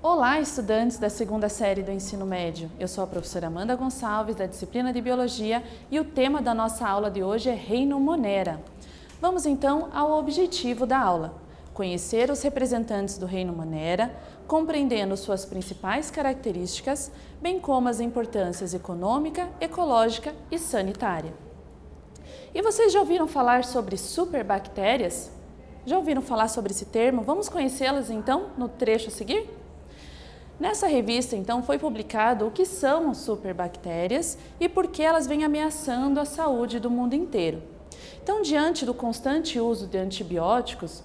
Olá, estudantes da segunda série do ensino médio. Eu sou a professora Amanda Gonçalves, da disciplina de Biologia, e o tema da nossa aula de hoje é Reino Monera. Vamos então ao objetivo da aula: conhecer os representantes do Reino Monera, compreendendo suas principais características, bem como as importâncias econômica, ecológica e sanitária. E vocês já ouviram falar sobre superbactérias? Já ouviram falar sobre esse termo? Vamos conhecê-las então no trecho a seguir? Nessa revista, então, foi publicado o que são superbactérias e por que elas vêm ameaçando a saúde do mundo inteiro. Então, diante do constante uso de antibióticos,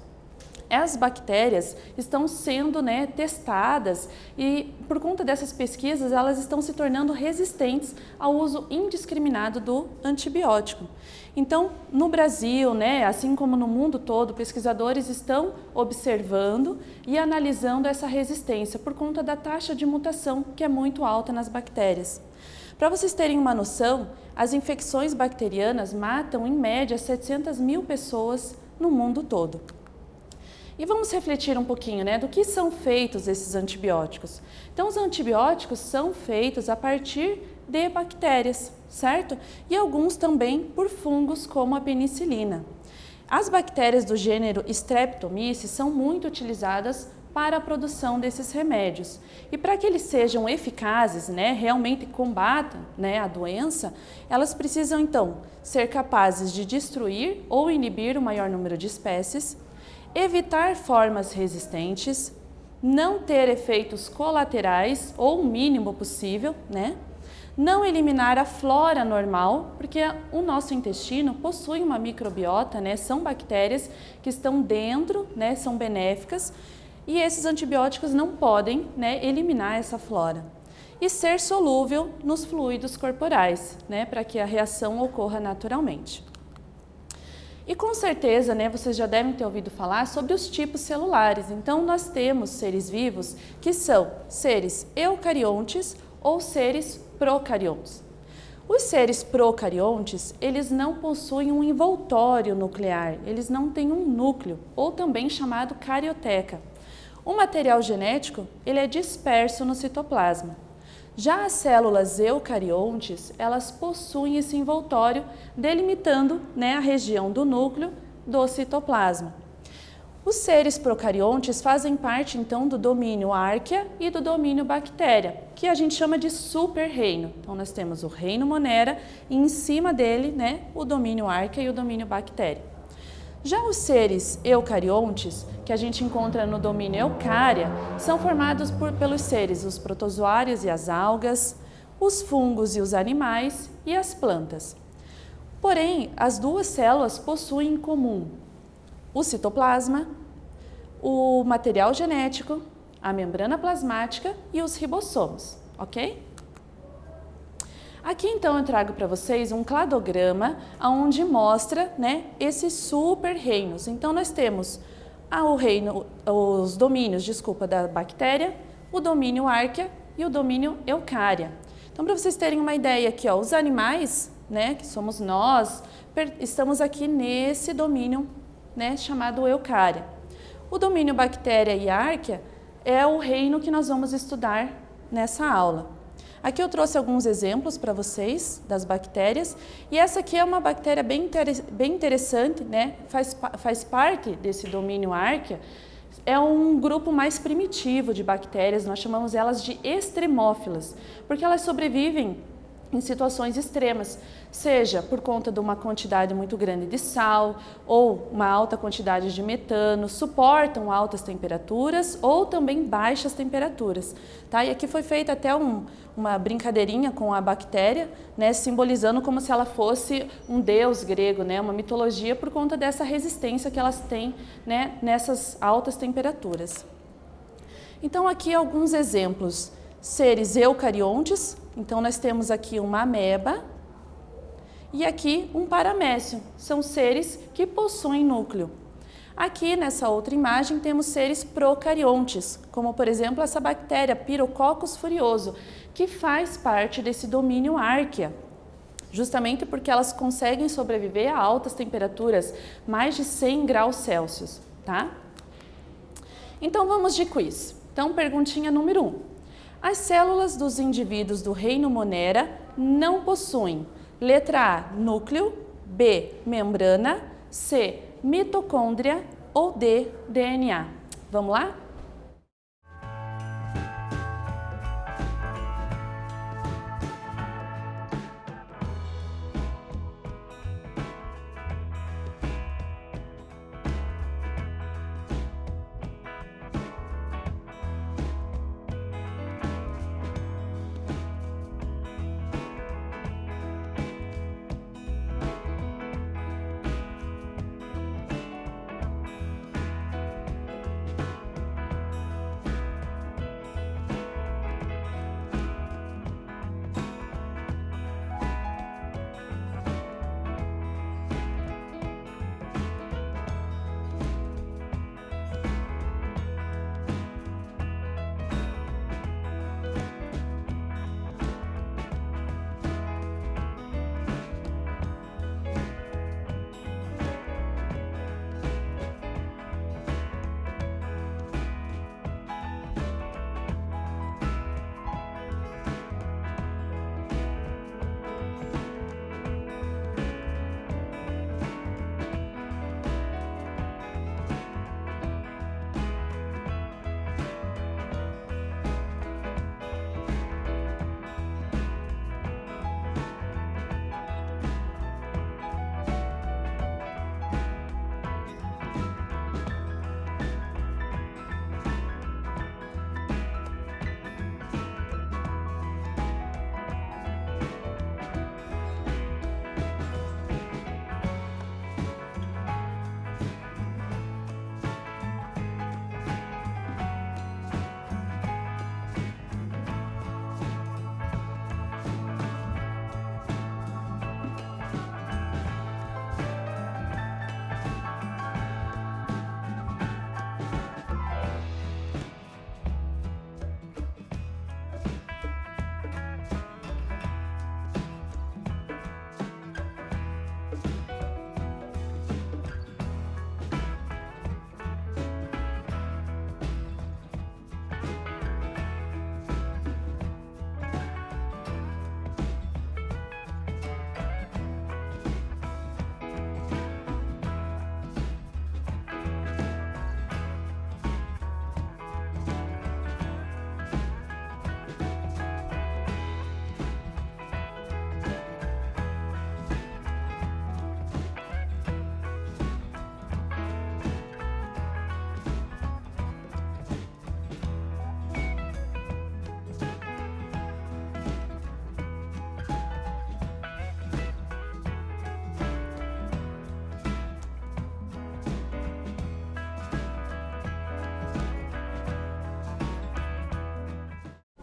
as bactérias estão sendo testadas e, por conta dessas pesquisas, elas estão se tornando resistentes ao uso indiscriminado do antibiótico. Então, no Brasil, assim como no mundo todo, pesquisadores estão observando e analisando essa resistência por conta da taxa de mutação, que é muito alta nas bactérias. Para vocês terem uma noção, as infecções bacterianas matam, em média, 700 mil pessoas no mundo todo. E vamos refletir um pouquinho, do que são feitos esses antibióticos. Então, os antibióticos são feitos a partir de bactérias, certo? E alguns também por fungos, como a penicilina. As bactérias do gênero Streptomyces são muito utilizadas para a produção desses remédios. E para que eles sejam eficazes, realmente combatam a doença, elas precisam então ser capazes de destruir ou inibir o maior número de espécies, evitar formas resistentes, não ter efeitos colaterais ou o mínimo possível, não eliminar a flora normal, porque o nosso intestino possui uma microbiota, são bactérias que estão dentro, são benéficas, e esses antibióticos não podem eliminar essa flora. E ser solúvel nos fluidos corporais, para que a reação ocorra naturalmente. E com certeza, vocês já devem ter ouvido falar sobre os tipos celulares. Então, nós temos seres vivos que são seres eucariontes ou seres procariontes. Os seres procariontes, eles não possuem um envoltório nuclear, eles não têm um núcleo, ou também chamado carioteca. O material genético, ele é disperso no citoplasma. Já as células eucariontes, elas possuem esse envoltório delimitando a região do núcleo do citoplasma. Os seres procariontes fazem parte então do domínio Archaea e do domínio Bactéria, que a gente chama de super-reino. Então nós temos o reino Monera e em cima dele o domínio Archaea e o domínio Bactéria. Já os seres eucariontes, que a gente encontra no domínio Eucária, são formados pelos seres, os protozoários e as algas, os fungos e os animais e as plantas. Porém, as duas células possuem em comum o citoplasma, o material genético, a membrana plasmática e os ribossomos, ok? Aqui então eu trago para vocês um cladograma onde mostra esses super reinos. Então nós temos os domínios, da bactéria, o domínio Archaea e o domínio Eucária. Então para vocês terem uma ideia aqui, os animais, que somos nós, estamos aqui nesse domínio chamado Eucária. O domínio Bactéria e Archaea é o reino que nós vamos estudar nessa aula. Aqui eu trouxe alguns exemplos para vocês das bactérias, e essa aqui é uma bactéria bem interessante, faz parte desse domínio Archaea. É um grupo mais primitivo de bactérias, nós chamamos elas de extremófilas, porque elas sobrevivem em situações extremas, seja por conta de uma quantidade muito grande de sal ou uma alta quantidade de metano, suportam altas temperaturas ou também baixas temperaturas. Tá? E aqui foi feita até uma brincadeirinha com a bactéria, simbolizando como se ela fosse um deus grego, uma mitologia, por conta dessa resistência que elas têm nessas altas temperaturas. Então aqui alguns exemplos. Seres eucariontes, então nós temos aqui uma ameba e aqui um paramécio, são seres que possuem núcleo. Aqui nessa outra imagem temos seres procariontes, como por exemplo essa bactéria Pirococcus furioso, que faz parte desse domínio Archaea, justamente porque elas conseguem sobreviver a altas temperaturas, mais de 100 graus Celsius, tá? Então vamos de quiz. Então, perguntinha número 1. As células dos indivíduos do reino Monera não possuem letra A, núcleo, B, membrana, C, mitocôndria ou D, DNA. Vamos lá?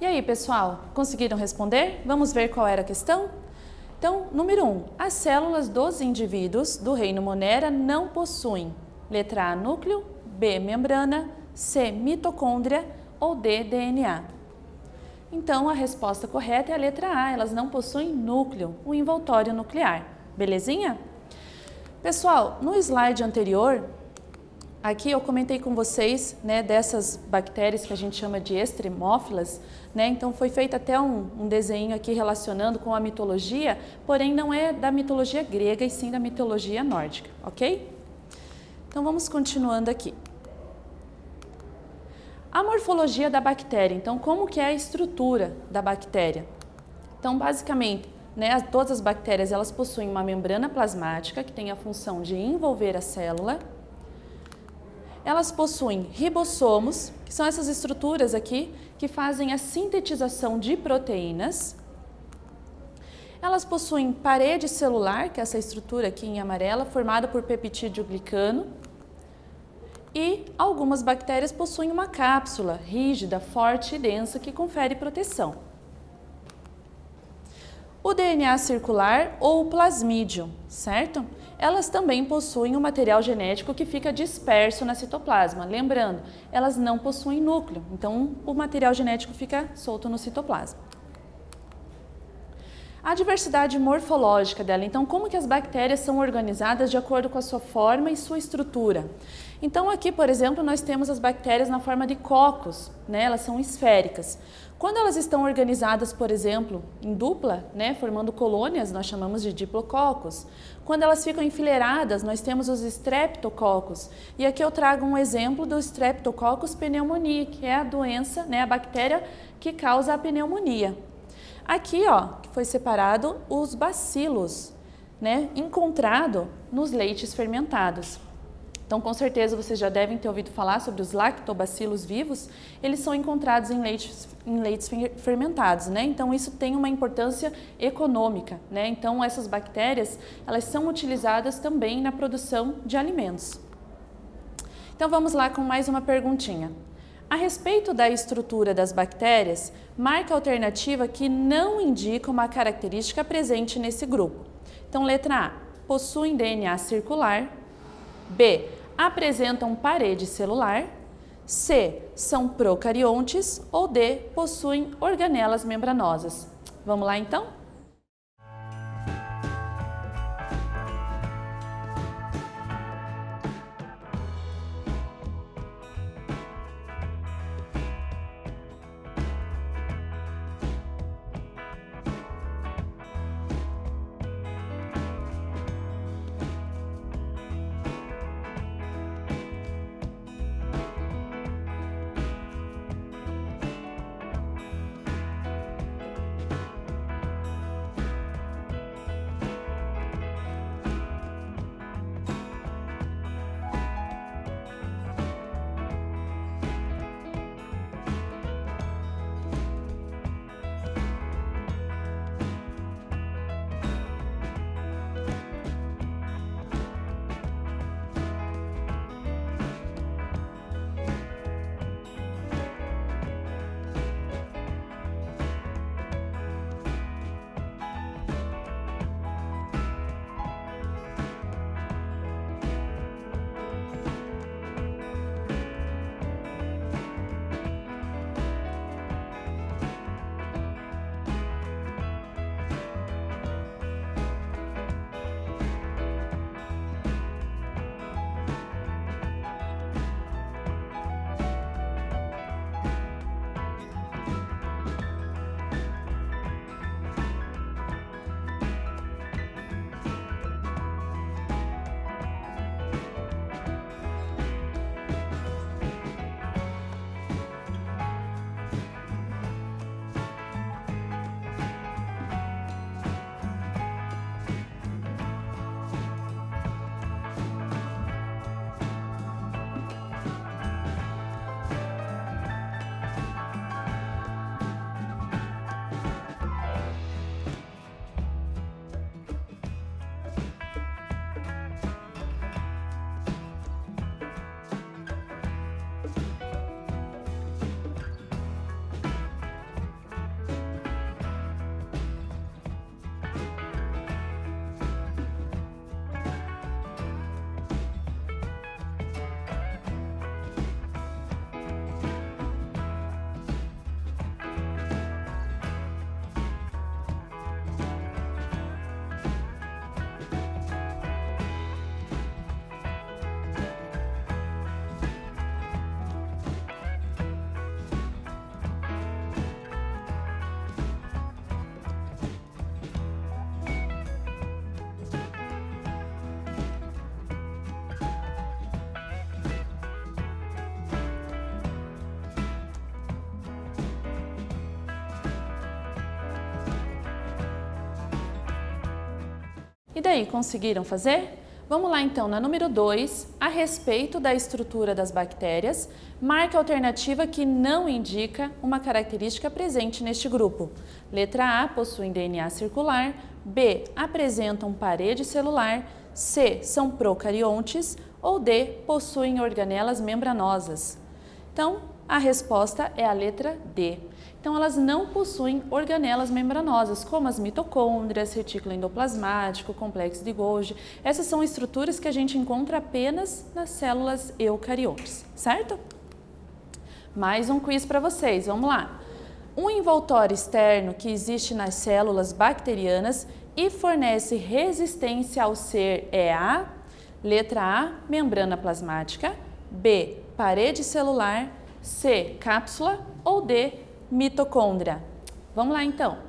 E aí, pessoal, conseguiram responder? Vamos ver qual era a questão? Então, número 1. As células dos indivíduos do reino Monera não possuem letra A, núcleo, B, membrana, C, mitocôndria ou D, DNA. Então, a resposta correta é a letra A, elas não possuem núcleo, o envoltório nuclear. Belezinha? Pessoal, no slide anterior, aqui eu comentei com vocês, né, dessas bactérias que a gente chama de extremófilas, né? Então foi feito até um desenho aqui relacionando com a mitologia, porém não é da mitologia grega e sim da mitologia nórdica, ok? Então vamos continuando aqui. A morfologia da bactéria, então como que é a estrutura da bactéria? Então basicamente, né, todas as bactérias elas possuem uma membrana plasmática que tem a função de envolver a célula. Elas possuem ribossomos, que são essas estruturas aqui que fazem a sintetização de proteínas. Elas possuem parede celular, que é essa estrutura aqui em amarela, formada por peptídeo glicano. E algumas bactérias possuem uma cápsula rígida, forte e densa que confere proteção. O DNA circular ou o plasmídio, certo? Elas também possuem um material genético que fica disperso na citoplasma. Lembrando, elas não possuem núcleo, então o material genético fica solto no citoplasma. A diversidade morfológica dela, então como que as bactérias são organizadas de acordo com a sua forma e sua estrutura. Então aqui, por exemplo, nós temos as bactérias na forma de cocos, né? Elas são esféricas. Quando elas estão organizadas, por exemplo, em dupla, né, formando colônias, nós chamamos de diplococos. Quando elas ficam enfileiradas, nós temos os streptococcus. E aqui eu trago um exemplo do Streptococcus pneumoniae, que é a doença, né, a bactéria que causa a pneumonia. Aqui, ó, que foi separado os bacilos, né, encontrado nos leites fermentados. Então, com certeza, vocês já devem ter ouvido falar sobre os lactobacilos vivos. Eles são encontrados em leites fermentados, né? Então, isso tem uma importância econômica, né? Então, essas bactérias, elas são utilizadas também na produção de alimentos. Então, vamos lá com mais uma perguntinha. A respeito da estrutura das bactérias, marque a alternativa que não indica uma característica presente nesse grupo. Então, letra A, possuem DNA circular. B, apresentam parede celular. C, são procariontes. Ou D, possuem organelas membranosas. Vamos lá então? E daí, conseguiram fazer? Vamos lá então, na número 2, a respeito da estrutura das bactérias, marque a alternativa que não indica uma característica presente neste grupo. Letra A, possuem DNA circular. B, apresentam parede celular. C, são procariontes. Ou D, possuem organelas membranosas. Então, a resposta é a letra D. Então, elas não possuem organelas membranosas, como as mitocôndrias, retículo endoplasmático, complexo de Golgi. Essas são estruturas que a gente encontra apenas nas células eucariontes, certo? Mais um quiz para vocês, vamos lá. um envoltório externo que existe nas células bacterianas e fornece resistência ao ser é a letra A, membrana plasmática, B, parede celular, C, cápsula ou D, mitocôndria. Vamos lá então.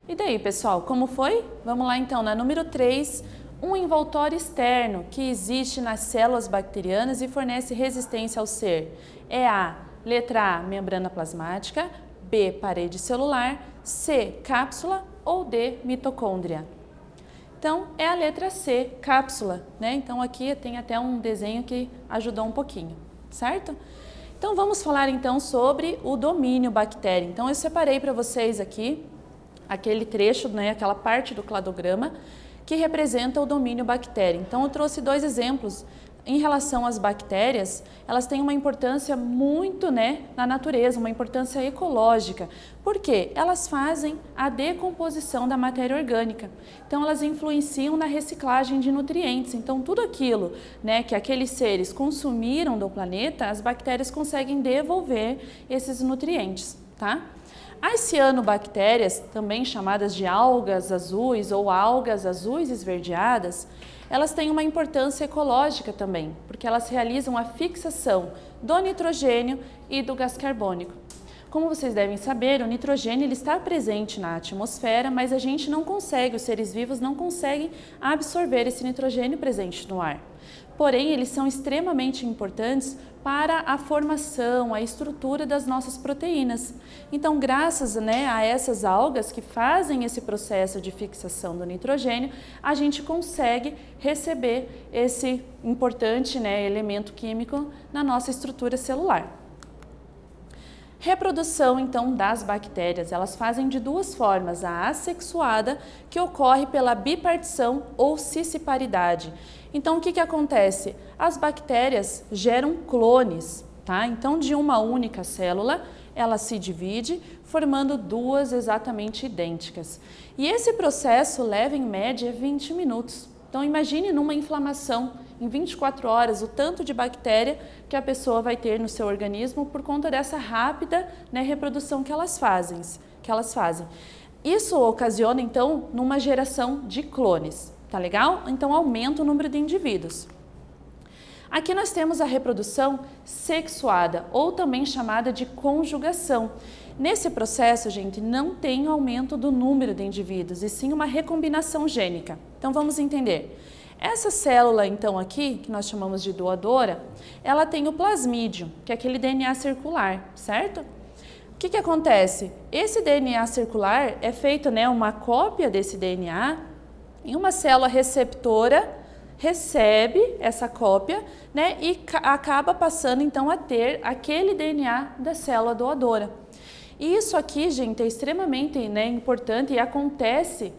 E daí, pessoal, como foi? Vamos lá então, na número 3, um envoltório externo que existe nas células bacterianas e fornece resistência ao ser. É a letra A, membrana plasmática, B, parede celular, C, cápsula ou D, mitocôndria. Então, é a letra C, cápsula, né? Então, aqui tem até um desenho que ajudou um pouquinho, certo? Então, vamos falar então sobre o domínio bactéria. Então, eu separei para vocês aqui aquele trecho, né, aquela parte do cladograma que representa o domínio bactéria. Então, eu trouxe dois exemplos. Em relação às bactérias, elas têm uma importância muito, né, na natureza, uma importância ecológica. Por quê? Elas fazem a decomposição da matéria orgânica. Então, elas influenciam na reciclagem de nutrientes. Então, tudo aquilo, né, que aqueles seres consumiram do planeta, as bactérias conseguem devolver esses nutrientes, tá? As cianobactérias, também chamadas de algas azuis ou algas azuis esverdeadas, elas têm uma importância ecológica também, porque elas realizam a fixação do nitrogênio e do gás carbônico. Como vocês devem saber, o nitrogênio ele está presente na atmosfera, mas a gente não consegue, os seres vivos não conseguem absorver esse nitrogênio presente no ar. Porém, eles são extremamente importantes para a formação, a estrutura das nossas proteínas. Então, graças, né, a essas algas que fazem esse processo de fixação do nitrogênio, a gente consegue receber esse importante, né, elemento químico na nossa estrutura celular. Reprodução, então, das bactérias, elas fazem de duas formas, a assexuada, que ocorre pela bipartição ou cisparidade. Então, o que acontece? As bactérias geram clones, tá? Então, de uma única célula, ela se divide, formando duas exatamente idênticas. E esse processo leva, em média, 20 minutos. Então, imagine numa inflamação, em 24 horas, o tanto de bactéria que a pessoa vai ter no seu organismo por conta dessa rápida, né, reprodução que elas fazem. Isso ocasiona, então, numa geração de clones, tá legal? Então, aumenta o número de indivíduos. Aqui nós temos a reprodução sexuada, ou também chamada de conjugação. Nesse processo, gente, não tem aumento do número de indivíduos, e sim uma recombinação gênica. Então, vamos entender. Essa célula, então, aqui, que nós chamamos de doadora, ela tem o plasmídio, que é aquele DNA circular, certo? O que acontece? Esse DNA circular é feito, né, uma cópia desse DNA em uma célula receptora, recebe essa cópia, né, e acaba passando, então, a ter aquele DNA da célula doadora. E isso aqui, gente, é extremamente, né, importante e acontece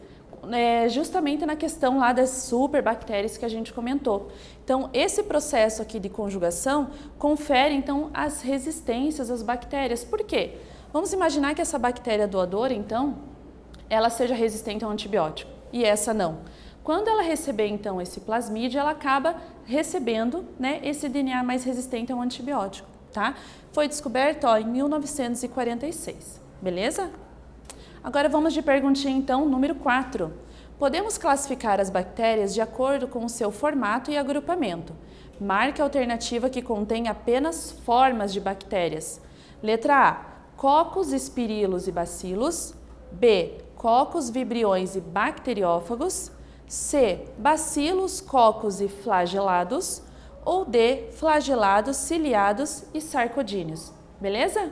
justamente na questão lá das superbactérias que a gente comentou. Então, esse processo aqui de conjugação confere, então, as resistências às bactérias. Por quê? Vamos imaginar que essa bactéria doadora, então, ela seja resistente ao antibiótico e essa não. Quando ela receber, então, esse plasmídio, ela acaba recebendo, né, esse DNA mais resistente ao antibiótico, tá? Foi descoberto, ó, em 1946, beleza? Agora vamos de perguntinha, então, número 4. Podemos classificar as bactérias de acordo com o seu formato e agrupamento. Marque a alternativa que contém apenas formas de bactérias. Letra A, cocos, espirilos e bacilos. B, cocos, vibriões e bacteriófagos. C, bacilos, cocos e flagelados. Ou D, flagelados, ciliados e sarcodíneos. Beleza?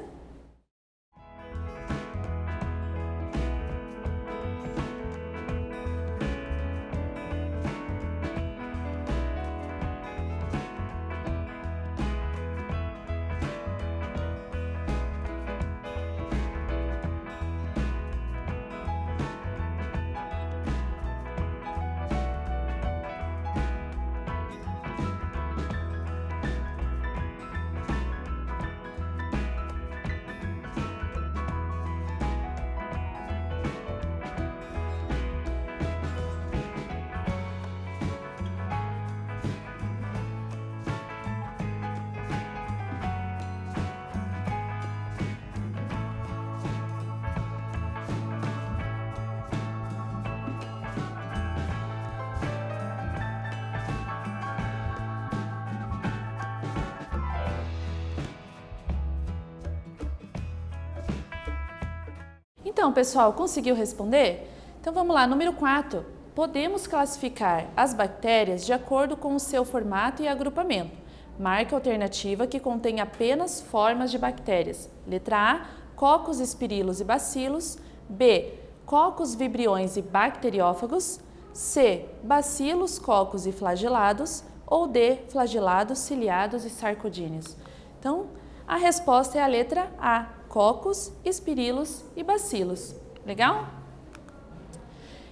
Então, pessoal, conseguiu responder? Então, vamos lá, número 4. Podemos classificar as bactérias de acordo com o seu formato e agrupamento. Marque a alternativa que contém apenas formas de bactérias. Letra A, cocos, espirilos e bacilos. B, cocos, vibriões e bacteriófagos. C, bacilos, cocos e flagelados. Ou D, flagelados, ciliados e sarcodíneos. Então, a resposta é a letra A, cocos, espirilos e bacilos. Legal?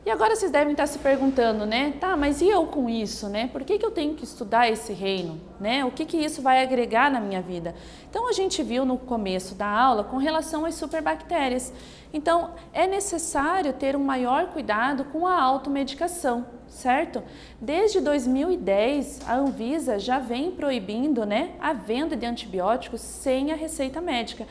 E agora vocês devem estar se perguntando, né? Tá, mas e eu com isso, né? Por que eu tenho que estudar esse reino, né? O que isso vai agregar na minha vida? Então, a gente viu no começo da aula com relação às superbactérias. Então, é necessário ter um maior cuidado com a automedicação, certo? Desde 2010, a Anvisa já vem proibindo, né, a venda de antibióticos sem a receita médica,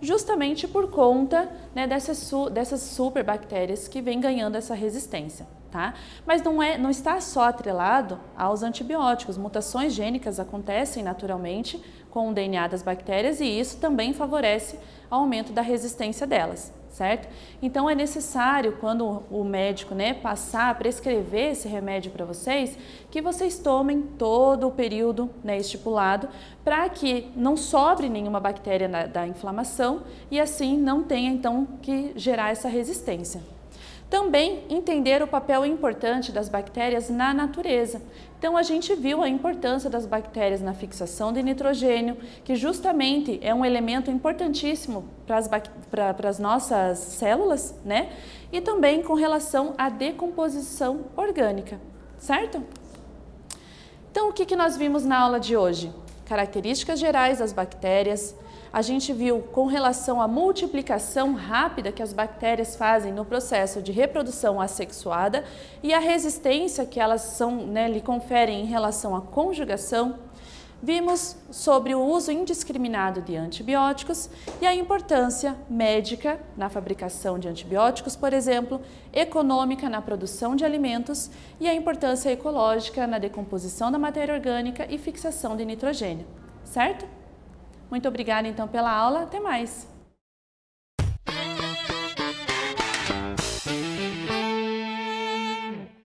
justamente por conta, né, dessas superbactérias que vêm ganhando essa resistência, tá? Mas não está só atrelado aos antibióticos. Mutações gênicas acontecem naturalmente com o DNA das bactérias e isso também favorece o aumento da resistência delas, certo? Então é necessário, quando o médico, né, passar a prescrever esse remédio para vocês, que vocês tomem todo o período, né, estipulado, para que não sobre nenhuma bactéria da inflamação e assim não tenha então que gerar essa resistência. Também entender o papel importante das bactérias na natureza. Então a gente viu a importância das bactérias na fixação de nitrogênio, que justamente é um elemento importantíssimo para as nossas células, né? E também com relação à decomposição orgânica, certo? Então o que nós vimos na aula de hoje? Características gerais das bactérias. A gente viu com relação à multiplicação rápida que as bactérias fazem no processo de reprodução assexuada e a resistência que elas lhe conferem em relação à conjugação. Vimos sobre o uso indiscriminado de antibióticos e a importância médica na fabricação de antibióticos, por exemplo, econômica na produção de alimentos e a importância ecológica na decomposição da matéria orgânica e fixação de nitrogênio, certo? Muito obrigada então pela aula, até mais!